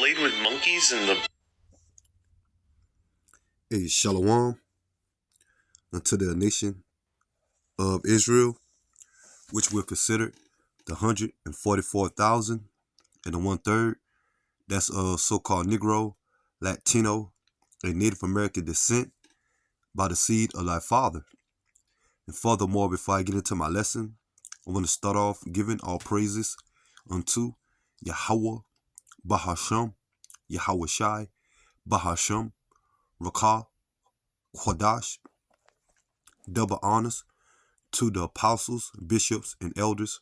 displayed with monkeys and the... Hey, Shalom unto the nation of Israel, which we're considered the 144,000 and the 1/3. That's so-called Negro, Latino, and Native American descent by the seed of thy father. And furthermore, before I get into my lesson, I want to start off giving all praises unto Yahweh, Bahasham, Yahweh Shai, Bahasham, Rakah, Quadash, double honors to the apostles, bishops, and elders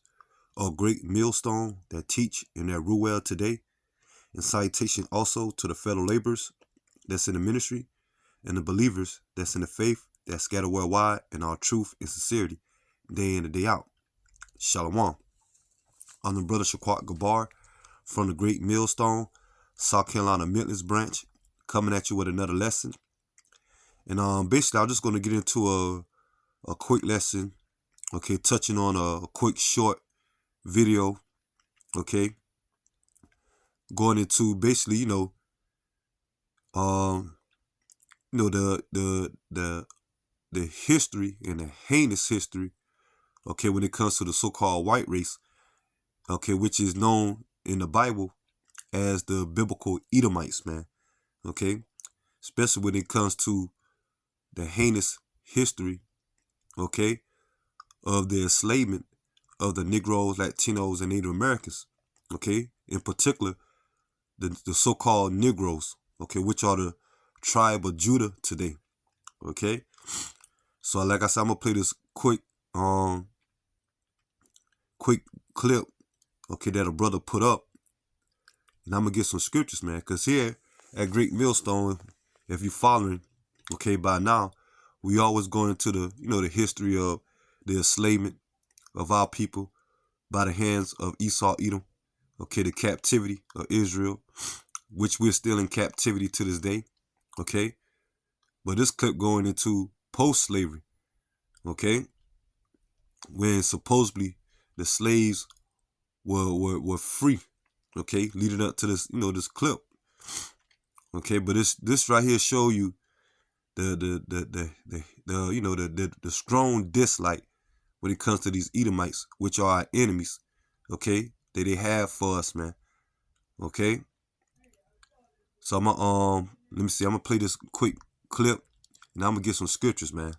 of great millstone that teach in their Ruel today, and citation also to the fellow laborers that's in the ministry and the believers that's in the faith that scatter worldwide in our truth and sincerity, day in and day out. Shalom. I'm the brother Shaquat Gabar from the great millstone, South Carolina Midlands branch, coming at you with another lesson. And basically, I'm just going to get into a quick lesson, okay, touching on a quick short video, okay, going into basically, the history and the heinous history, okay, when it comes to the so-called white race, okay, which is known in the Bible as the biblical Edomites, man, okay, especially when it comes to the heinous history, okay, of the enslavement of the Negroes, Latinos, and Native Americans, okay, in particular, the so-called Negroes, okay, which are the tribe of Judah today, okay. So like I said, I'm gonna play this quick clip, okay, that a brother put up, and I'm gonna get some scriptures, man, because here at Great Millstone, if you're following, okay, by now, we always go into the, the history of the enslavement of our people by the hands of Esau, Edom, okay, the captivity of Israel, which we're still in captivity to this day, okay. But this clip going into post-slavery, okay, when supposedly the slaves were free, okay, leading up to this, this clip, okay. But this right here show you the strong dislike when it comes to these Edomites, which are our enemies, okay, that they have for us, man, okay. So I'm gonna let me see, I'm gonna play this quick clip, and I'm gonna get some scriptures, man.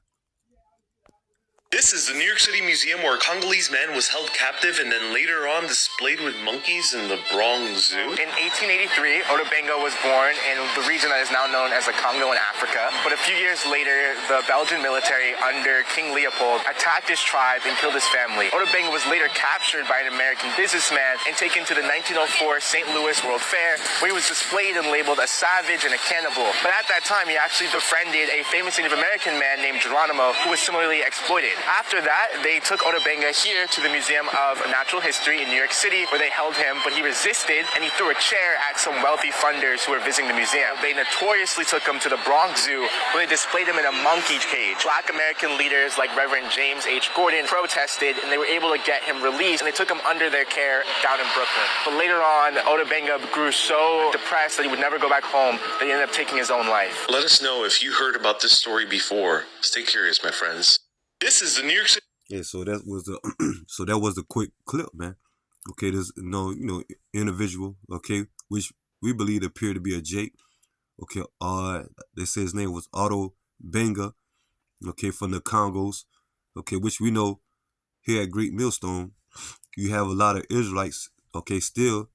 This is the New York City Museum where a Congolese man was held captive and then later on displayed with monkeys in the Bronx Zoo. In 1883, Otobengo was born in the region that is now known as the Congo in Africa. But a few years later, the Belgian military under King Leopold attacked his tribe and killed his family. Otobengo was later captured by an American businessman and taken to the 1904 St. Louis World Fair, where he was displayed and labeled a savage and a cannibal. But at that time, he actually befriended a famous Native American man named Geronimo, who was similarly exploited. After that, they took Otobenga here to the Museum of Natural History in New York City, where they held him, but he resisted and he threw a chair at some wealthy funders who were visiting the museum. They notoriously took him to the Bronx Zoo, where they displayed him in a monkey cage. Black American leaders like Reverend James H. Gordon protested, and they were able to get him released, and they took him under their care down in Brooklyn. But later on, Otobenga grew so depressed that he would never go back home that he ended up taking his own life. Let us know if you heard about this story before. Stay curious, my friends. This is the New York City. Yeah, so that was the quick clip, man. Okay, there's individual, okay, which we believe appeared to be a Jake. Okay, they say his name was Otto Benga, okay, from the Congos, okay, which we know here at Great Millstone, you have a lot of Israelites, okay, still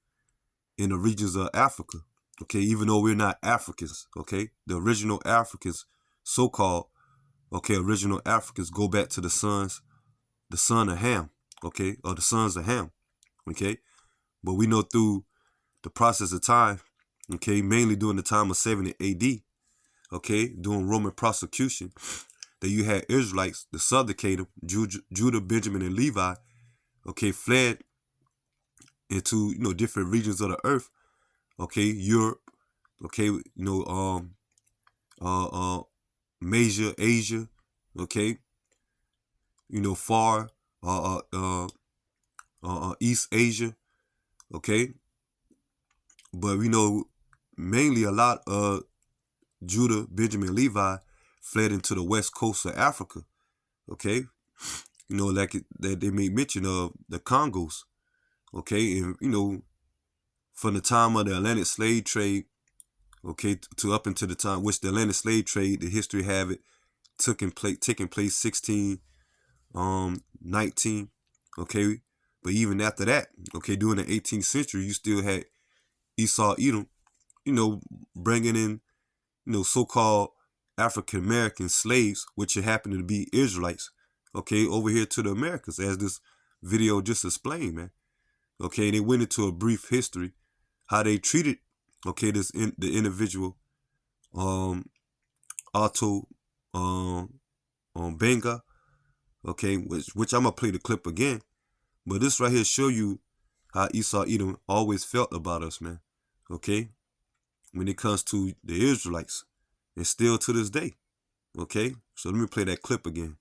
in the regions of Africa, okay, even though we're not Africans, okay, the original Africans, so-called, okay, original Africans go back to the son of Ham, okay, or the sons of Ham, okay, but we know through the process of time, okay, mainly during the time of 70 AD, okay, during Roman prosecution, that you had Israelites, the southern kingdom, Judah, Benjamin, and Levi, okay, fled into, different regions of the earth, okay, Europe, okay, Major, Asia, okay, far, East Asia, okay, but we know mainly a lot of Judah, Benjamin, Levi fled into the west coast of Africa. Okay, like that they made mention of the Congos. Okay, and from the time of the Atlantic slave trade, okay, to up into the time which the Atlantic slave trade, the history have it taking place 1619. Okay, but even after that, okay, during the 18th century, you still had Esau, Edom, bringing in, so-called African American slaves, which happened to be Israelites, okay, over here to the Americas, as this video just explained, man. Okay, they went into a brief history how they treated, okay, the individual, Otto, Benga, okay, which I'm gonna play the clip again, but this right here show you how Esau Edom always felt about us, man. Okay, when it comes to the Israelites, and still to this day. Okay, so let me play that clip again.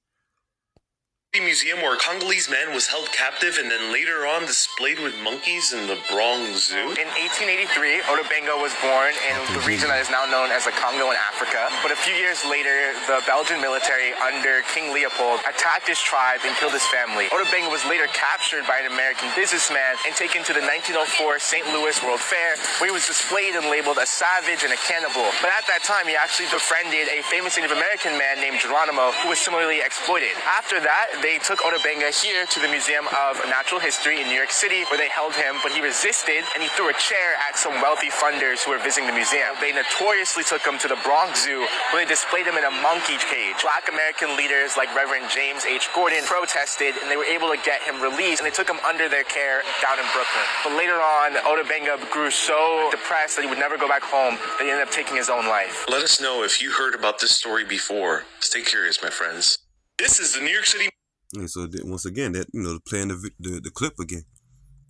Museum where a Congolese man was held captive and then later on displayed with monkeys in the Bronx Zoo. In 1883, Otobenga was born in the region that is now known as the Congo in Africa. But a few years later, the Belgian military under King Leopold attacked his tribe and killed his family. Otobenga was later captured by an American businessman and taken to the 1904 St. Louis World Fair, where he was displayed and labeled a savage and a cannibal. But at that time, he actually befriended a famous Native American man named Geronimo, who was similarly exploited. After that, they took Otobenga here to the Museum of Natural History in New York City, where they held him, but he resisted and he threw a chair at some wealthy funders who were visiting the museum. They notoriously took him to the Bronx Zoo, where they displayed him in a monkey cage. Black American leaders like Reverend James H. Gordon protested, and they were able to get him released, and they took him under their care down in Brooklyn. But later on, Otobenga grew so depressed that he would never go back home that he ended up taking his own life. Let us know if you heard about this story before. Stay curious, my friends. This is the New York City. And so once again, that playing the clip again,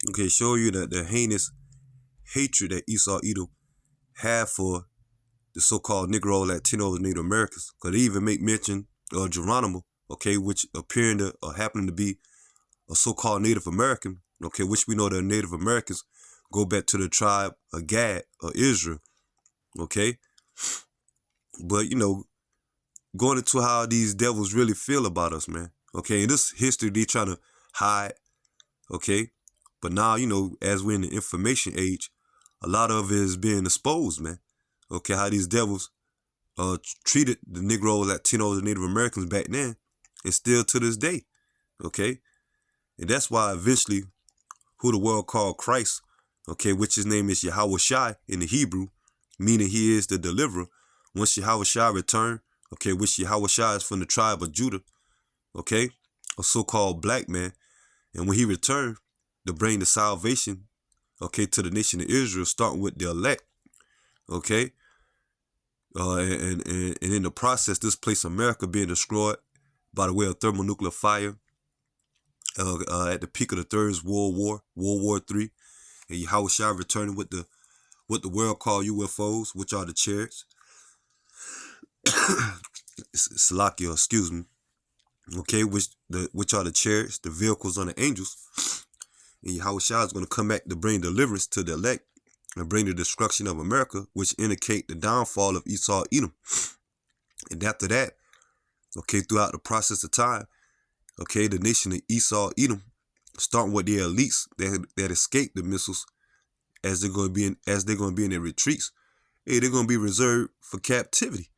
okay, show you that the heinous hatred that Esau Edom had for the so-called Negro, Latinos, Native Americans. Because they even make mention of Geronimo, okay, which appearing to or happening to be a so-called Native American, okay, which we know the Native Americans go back to the tribe of Gad or Israel, okay. But going into how these devils really feel about us, man. Okay, in this history, they trying to hide, okay? But now, as we're in the information age, a lot of it is being exposed, man. Okay, how these devils treated the Negro, Latinos, and Native Americans back then, and still to this day, okay? And that's why eventually, who the world called Christ, okay, which his name is Yahweh Shai in the Hebrew, meaning he is the deliverer. Once Yahweh Shai returned, okay, which Yahweh Shai is from the tribe of Judah, okay, a so-called black man, and when he returned to bring the salvation, okay, to the nation of Israel, starting with the elect, okay, and in the process, this place America being destroyed by the way of thermonuclear fire at the peak of the Third World War, World War III, and Yahweh Shai returning with what the world called UFOs, which are the chariots. Salakia, excuse me. Okay, which are the chariots, the vehicles on the angels. And Yahweh Shai is going to come back to bring deliverance to the elect and bring the destruction of America, which indicate the downfall of Esau Edom. And after that, okay, throughout the process of time, okay, the nation of Esau Edom, starting with their elites that escaped the missiles, as they're going to be in their retreats, hey, they're going to be reserved for captivity.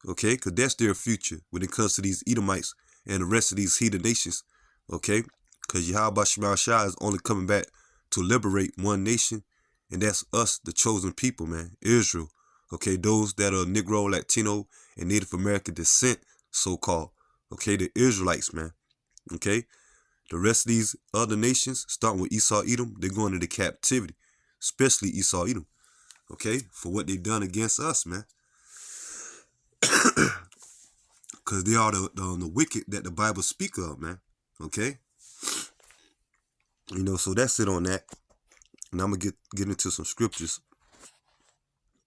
Okay, because that's their future when it comes to these Edomites and the rest of these heathen nations, okay? Because Yahweh Shai is only coming back to liberate one nation, and that's us, the chosen people, man, Israel, okay? Those that are Negro, Latino, and Native American descent, so-called, okay? The Israelites, man, okay? The rest of these other nations, starting with Esau Edom, they're going into captivity, especially Esau Edom, okay? For what they done against us, man. Because they are the wicked that the Bible speak of, man. Okay? So that's it on that. And I'm going to get into some scriptures.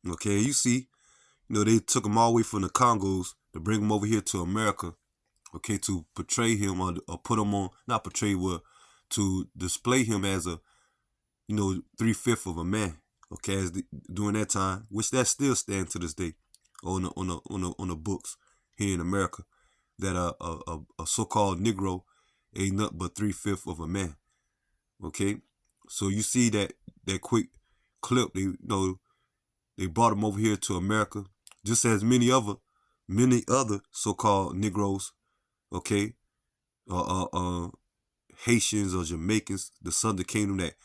Okay, you see, they took him all the way from the Congos to bring him over here to America. Okay, to portray him or put him on, not portray, well, to display him as a, 3/5 of a man. Okay, during that time, which that still stands to this day, on the books here in America, that a so-called Negro ain't nothing but 3/5 of a man. Okay, so you see that quick clip. They brought him over here to America, just as many other so-called Negroes. Okay, Haitians or Jamaicans, the Southern Kingdom, that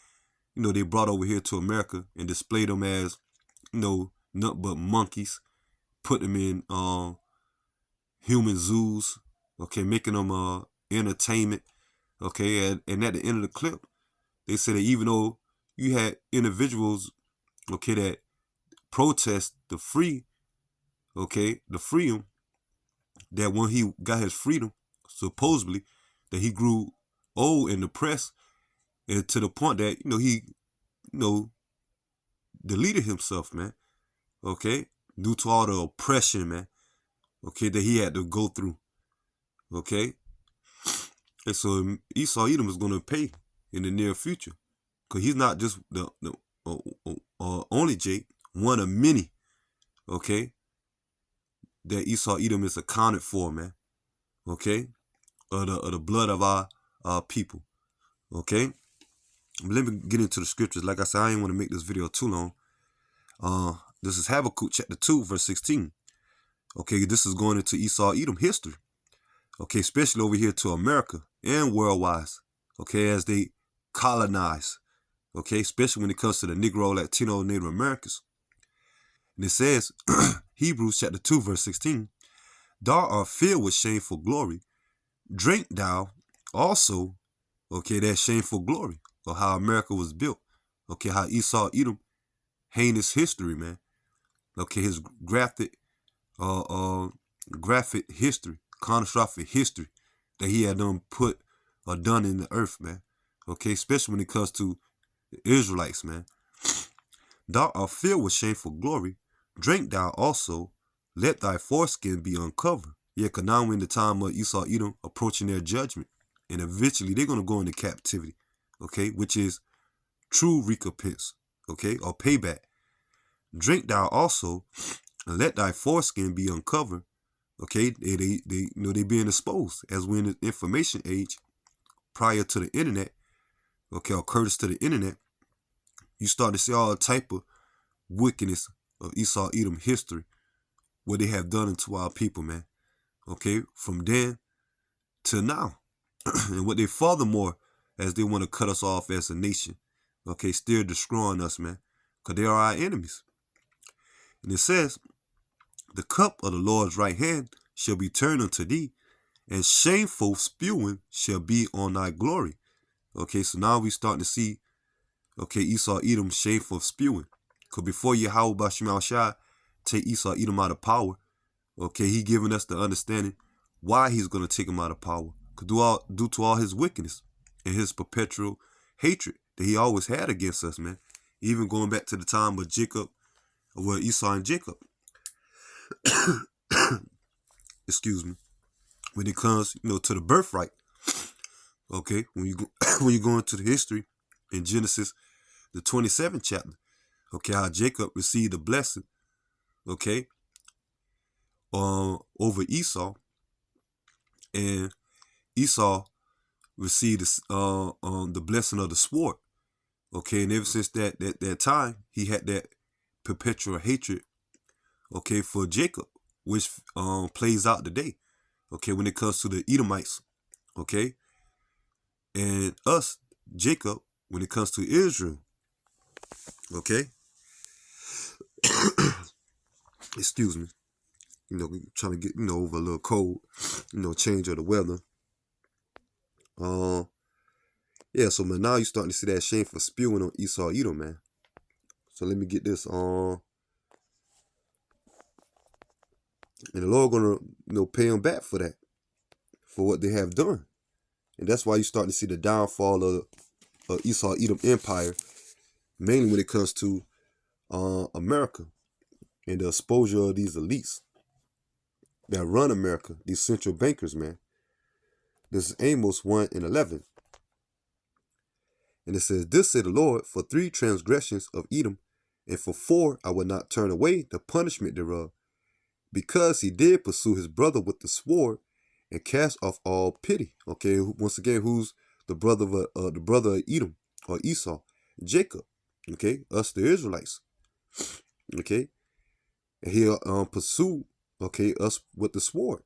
they brought over here to America and displayed them as nothing but monkeys, put them in human zoos. Okay, making them entertainment. Okay, and at the end of the clip, they said that even though you had individuals, okay, that protest the freedom, that when he got his freedom, supposedly, that he grew old and depressed, and to the point that he deleted himself, man. Okay, due to all the oppression, man. Okay, that he had to go through. Okay, and so Esau Edom is gonna pay in the near future, cause he's not just the only Jake, one of many. Okay, that Esau Edom is accounted for, man. Okay, of the blood of our people. Okay, but let me get into the scriptures. Like I said, I ain't want to make this video too long. This is Habakkuk chapter 2, verse 16. Okay, this is going into Esau Edom history. Okay, especially over here to America and worldwide. Okay, as they colonize. Okay, especially when it comes to the Negro, Latino, Native Americans. And it says, Hebrews chapter 2, verse 16, thou art filled with shameful glory. Drink thou also, okay, that shameful glory of how America was built. Okay, how Esau Edom, heinous history, man. Okay, his graphic history, catastrophic history that he had done done in the earth, man. Okay, especially when it comes to the Israelites, man. Thou art filled with shameful glory. Drink thou also. Let thy foreskin be uncovered. Yeah, because now we're in the time of Esau Edom approaching their judgment. And eventually they're going to go into captivity. Okay, which is true recompense. Okay, or payback. Drink thou also, and let thy foreskin be uncovered. Okay, they being exposed as we're in the information age prior to the internet. Okay, or courtesy to the internet, you start to see all type of wickedness of Esau Edom history, what they have done unto our people, man. Okay, from then to now, and what they furthermore, as they want to cut us off as a nation. Okay, still destroying us, man, because they are our enemies. And it says, the cup of the Lord's right hand shall be turned unto thee, and shameful spewing shall be on thy glory. Okay, so now we starting to see, okay, Esau Edom shameful spewing. Because before Yahweh Bashim Shai take Esau Edom out of power, okay, he giving us the understanding why he's going to take him out of power. Due to all his wickedness and his perpetual hatred that he always had against us, man. Even going back to the time of Jacob, well, Esau and Jacob. Excuse me. When it comes, to the birthright. Okay, when you go into the history in Genesis, the 27th chapter. Okay, how Jacob received a blessing. Okay, over Esau, and Esau received the blessing of the sword. Okay, and ever since that time, he had that perpetual hatred. Okay, for Jacob, which plays out today. Okay, when it comes to the Edomites. Okay, and us, Jacob, when it comes to Israel. Okay, excuse me. Trying to get over a little cold. Change of the weather. Yeah, so man, now you're starting to see that shameful spewing on Esau Edom, man. So let me get this on. And the Lord gonna pay them back for that, for what they have done. And that's why you're starting to see the downfall of Esau Edom Empire, mainly when it comes to America and the exposure of these elites that run America, these central bankers, man. This is Amos 1:11. And it says, this said the Lord, for 3 transgressions of Edom And for 4, I will not turn away the punishment thereof, because he did pursue his brother with the sword and cast off all pity. Okay, once again, who's the brother of Edom or Esau? Jacob. Okay, us the Israelites. Okay, and he pursued, okay, us with the sword.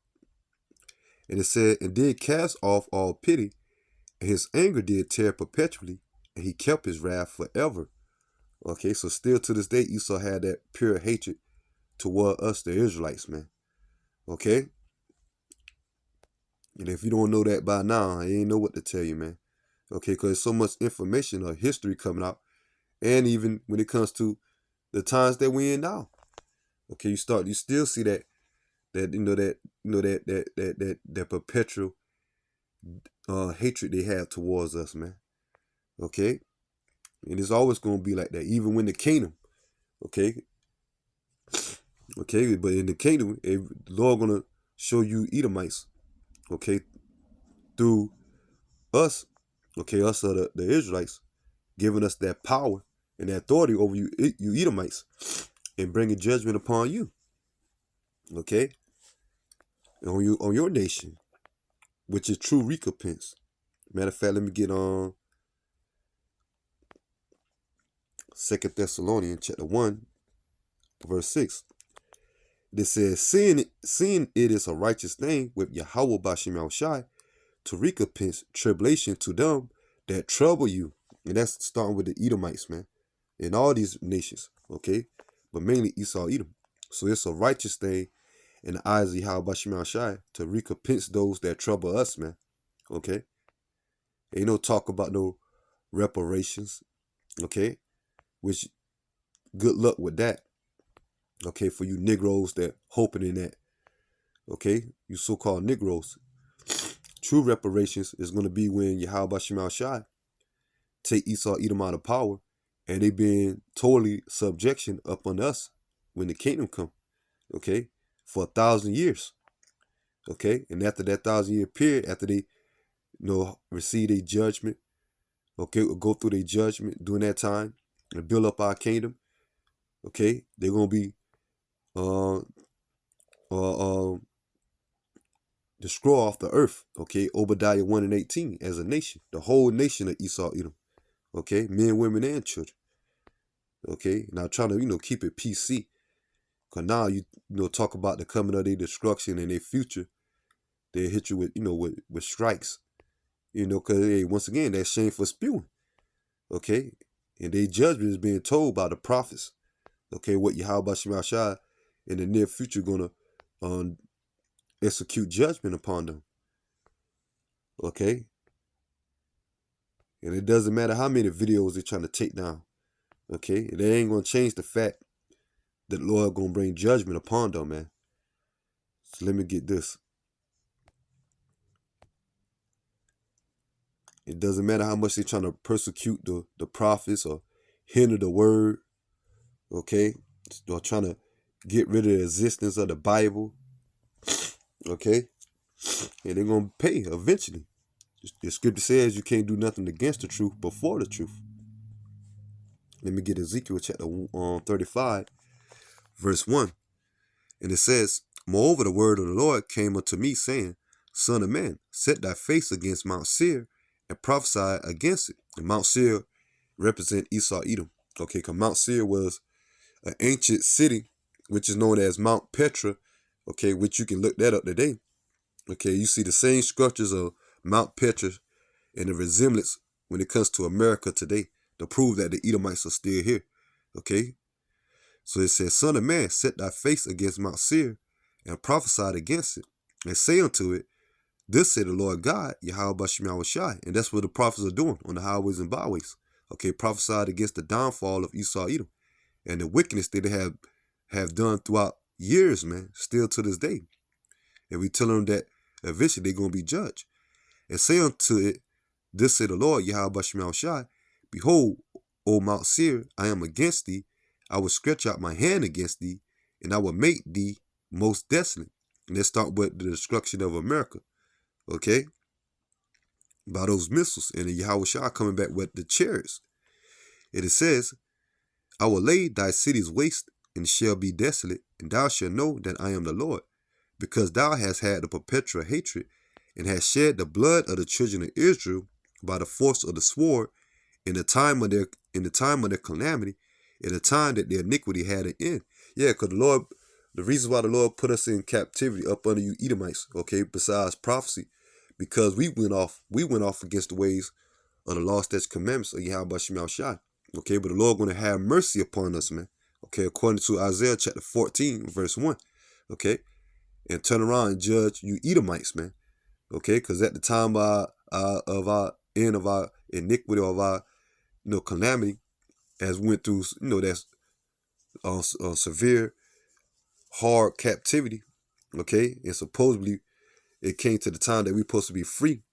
And it said, and did cast off all pity, and his anger did tear perpetually, and he kept his wrath forever. Okay, so still to this day, Esau had that pure hatred toward us, the Israelites, man. Okay? And if you don't know that by now, I ain't know what to tell you, man. Okay, because there's so much information or history coming out, and even when it comes to the times that we're in now. Okay, you still see that perpetual hatred they have towards us, man. Okay? And it's always going to be like that, even when the kingdom, okay? Okay, but in the kingdom, the Lord going to show you Edomites, okay, through us, okay, us are the Israelites, giving us that power and that authority over you Edomites, and bringing judgment upon you, okay, on your nation, which is true recompense. Matter of fact, let me get on 2 Thessalonians chapter 1, verse 6. It says, seeing it is a righteous thing with Yahweh Bashim Al-Shai to recompense tribulation to them that trouble you. And that's starting with the Edomites, man. In all these nations, okay? But mainly Esau, Edom. So it's a righteous thing in the eyes of Yahweh Bashim Al-Shai to recompense those that trouble us, man. Okay? Ain't no talk about no reparations, okay? Which, good luck with that. Okay, for you Negroes that hoping in that. Okay, you so-called Negroes. True reparations is going to be when Yahweh Bashim Al-Shai take Esau, Edom out of power, and they being totally subjection up on us when the kingdom come. Okay, for 1,000 years. Okay, and after that 1,000-year period, after they, receive a judgment, okay, or go through their judgment during that time and build up our kingdom. Okay, they're gonna be destroy off the earth. Okay, Obadiah 1:18 as a nation, the whole nation of Esau, Edom. Okay, men, women, and children. Okay, now trying to keep it PC, cause now you talk about the coming of their destruction and their future. They hit you with with strikes. Cause hey, once again that shameful spewing. Okay, and their judgment is being told by the prophets. Okay, what Yahweh Bashim Al-Shai in the near future gonna execute judgment upon them. Okay, and it doesn't matter how many videos they're trying to take down. Okay, they ain't gonna change the fact that the Lord gonna bring judgment upon them, man. So let me get this. It doesn't matter how much they're trying to persecute the prophets or hinder the word. Okay, or trying to get rid of the existence of the Bible. Okay, and they're gonna pay eventually. The scripture says you can't do nothing against the truth but for the truth. Let me get Ezekiel chapter 35, verse 1. And it says, moreover, the word of the Lord came unto me, saying, Son of man, set thy face against Mount Seir and prophesy against it. And Mount Seir represent Esau, Edom. Okay, because Mount Seir was an ancient city, which is known as Mount Petra. Okay, which you can look that up today. Okay, you see the same structures of Mount Petra and the resemblance when it comes to America today to prove that the Edomites are still here. Okay, so it says, Son of man, set thy face against Mount Seir and prophesy against it, and say unto it, This said the Lord God, Yahweh Bashim Al-Shai. And that's what the prophets are doing on the highways and byways. Okay, prophesied against the downfall of Esau, Edom, and the wickedness that they have done throughout years, man, still to this day. And we tell them that eventually they're going to be judged. And say unto it, This said the Lord, Yahweh Bashim Al-Shai, Behold, O Mount Seir, I am against thee. I will stretch out my hand against thee, and I will make thee most desolate. And let's start with the destruction of America. Okay? By those missiles. And the Yahweh Shai coming back with the chariots. And it says, I will lay thy cities waste, and shall be desolate, and thou shalt know that I am the Lord, because thou hast had the perpetual hatred, and hast shed the blood of the children of Israel by the force of the sword in the time of their calamity, in the time that their iniquity had an end. Yeah, because the reason why the Lord put us in captivity up under you Edomites, okay, besides prophecy, because we went off against the ways of the law, statutes, commandments of Yahweh Shema Shai. Okay, but the Lord going to have mercy upon us, man. Okay, according to Isaiah chapter 14, verse 1. Okay, and turn around and judge you Edomites, man. Okay, because at the time of our end of our iniquity, of our calamity, as we went through, that's severe, hard captivity. Okay, and supposedly it came to the time that we're supposed to be free.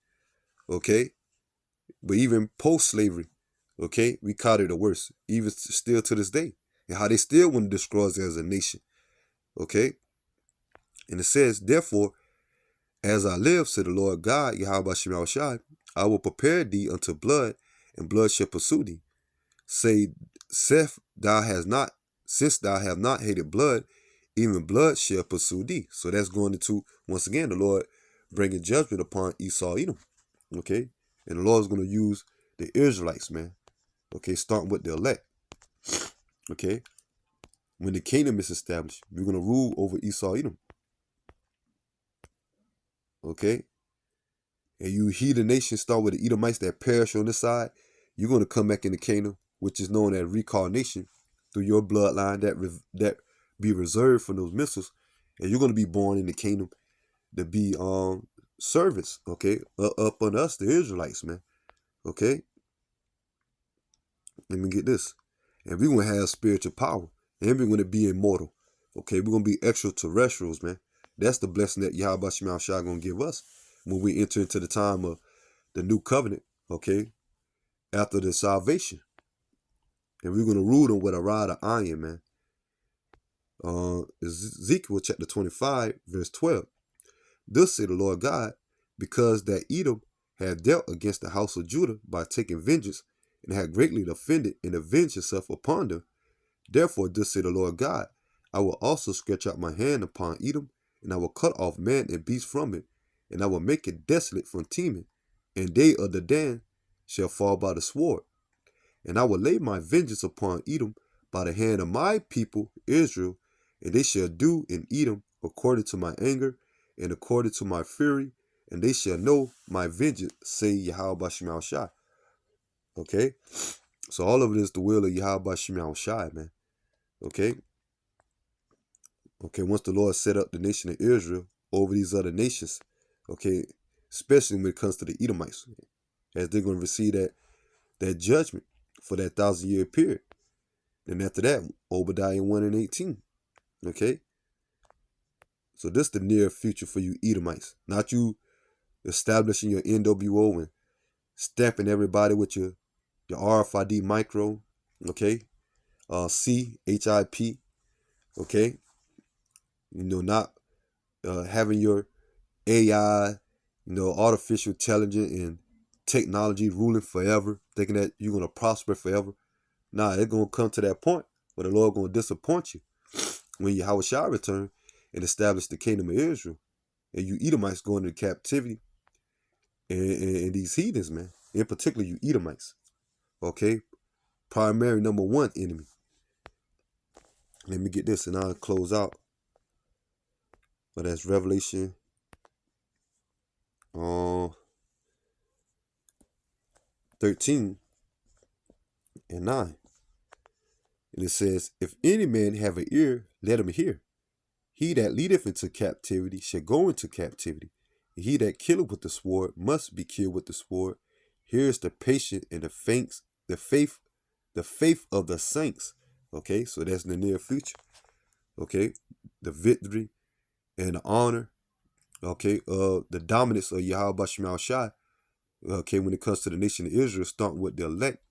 Okay, but even post-slavery, okay, we caught it the worst, even still to this day, and how they still want to destroy us as a nation. Okay, and it says, therefore, as I live, said the Lord God, Yahweh Shema Shai, I will prepare thee unto blood, and blood shall pursue thee. Say, since thou hast not hated blood, even blood shall pursue thee. So that's going into, once again, the Lord bringing judgment upon Esau, Edom. Okay, and the Lord is going to use the Israelites, man. Okay, starting with the elect. Okay, when the kingdom is established, we're going to rule over Esau, Edom. Okay, and you heathen nations, start with the Edomites that perish on this side, you're going to come back in the kingdom, which is known as reincarnation, through your bloodline that be reserved for those missiles, and you're going to be born in the kingdom to be service, okay, up on us, the Israelites, man. Okay, let me get this, and we're going to have spiritual power, and we're going to be immortal. Okay, we're going to be extraterrestrials, man. That's the blessing that Yahweh Shema Shai going to give us when we enter into the time of the new covenant, okay, after the salvation. And we're going to rule them with a rod of iron, man. Ezekiel chapter 25, verse 12. Thus say the Lord God, because that Edom had dealt against the house of Judah by taking vengeance, and had greatly offended and avenged himself upon them. Therefore, thus say the Lord God, I will also stretch out my hand upon Edom, and I will cut off man and beast from it, and I will make it desolate from Teman, and they of the Dan shall fall by the sword. And I will lay my vengeance upon Edom by the hand of my people Israel, and they shall do in Edom according to my anger and according to my fury, and they shall know my vengeance, say Yahweh Shema Shai. Okay? So all of it is the will of Yahweh Shema Shai, man. Okay? Okay, once the Lord set up the nation of Israel over these other nations, okay, especially when it comes to the Edomites, as they're going to receive that judgment for that 1,000-year period. Then after that, Obadiah 1 and 18. Okay? So this is the near future for you Edomites. Not you establishing your NWO and stamping everybody with your RFID micro. Okay? CHIP. Okay? Not having your AI, artificial intelligence and technology ruling forever, thinking that you're going to prosper forever. Nah, it's going to come to that point where the Lord going to disappoint you when Yahweh shall return and establish the kingdom of Israel. And you Edomites going into captivity, and these heathens, man, in particular you Edomites, okay, primary number one enemy. Let me get this and I'll close out. But that's Revelation 13 and 9. And it says, if any man have an ear, let him hear. He that leadeth into captivity shall go into captivity. And he that killeth with the sword must be killed with the sword. Here is the patience and the faith of the saints. Okay, so that's in the near future. Okay, the victory and the honor. Okay, the dominance of Yahweh Shema Shai. Okay, when it comes to the nation of Israel, starting with the elect.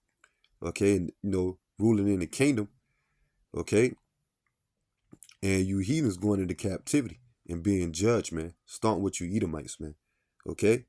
Okay, and ruling in the kingdom. Okay, and you heathens going into captivity and being judged, man. Starting with you Edomites, man. Okay.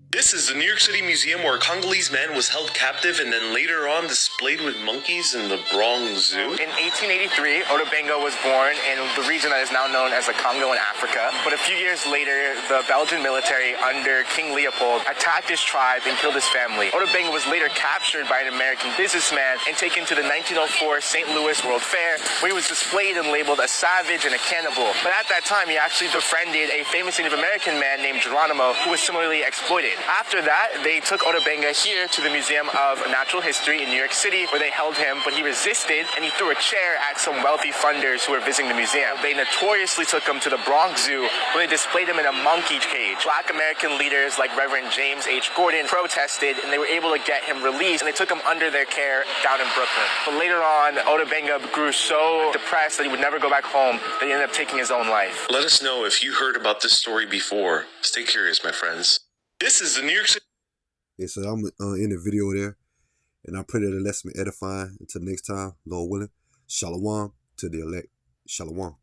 This This is the New York City Museum where a Congolese man was held captive and then later on displayed with monkeys in the Bronx Zoo. In 1883, Otobengo was born in the region that is now known as the Congo in Africa. But a few years later, the Belgian military under King Leopold attacked his tribe and killed his family. Otobengo was later captured by an American businessman and taken to the 1904 St. Louis World Fair, where he was displayed and labeled a savage and a cannibal. But at that time, he actually befriended a famous Native American man named Geronimo, who was similarly exploited. After that, they took Otobengo here to the Museum of Natural History in New York City, where they held him, but he resisted and he threw a chair at some wealthy funders who were visiting the museum. They notoriously took him to the Bronx Zoo, where they displayed him in a monkey cage. Black American leaders like Reverend James H. Gordon protested, and they were able to get him released, and they took him under their care down in Brooklyn. But later on, Otobengo grew so depressed that he would never go back home that he ended up taking his own life. Let us know if you heard about this story before. Stay curious, my friends. This is the New York City. Yeah, so I'm in the video there, and I pray that the lesson be edifying. Until next time, Lord willing, shalom to the elect. Shalom.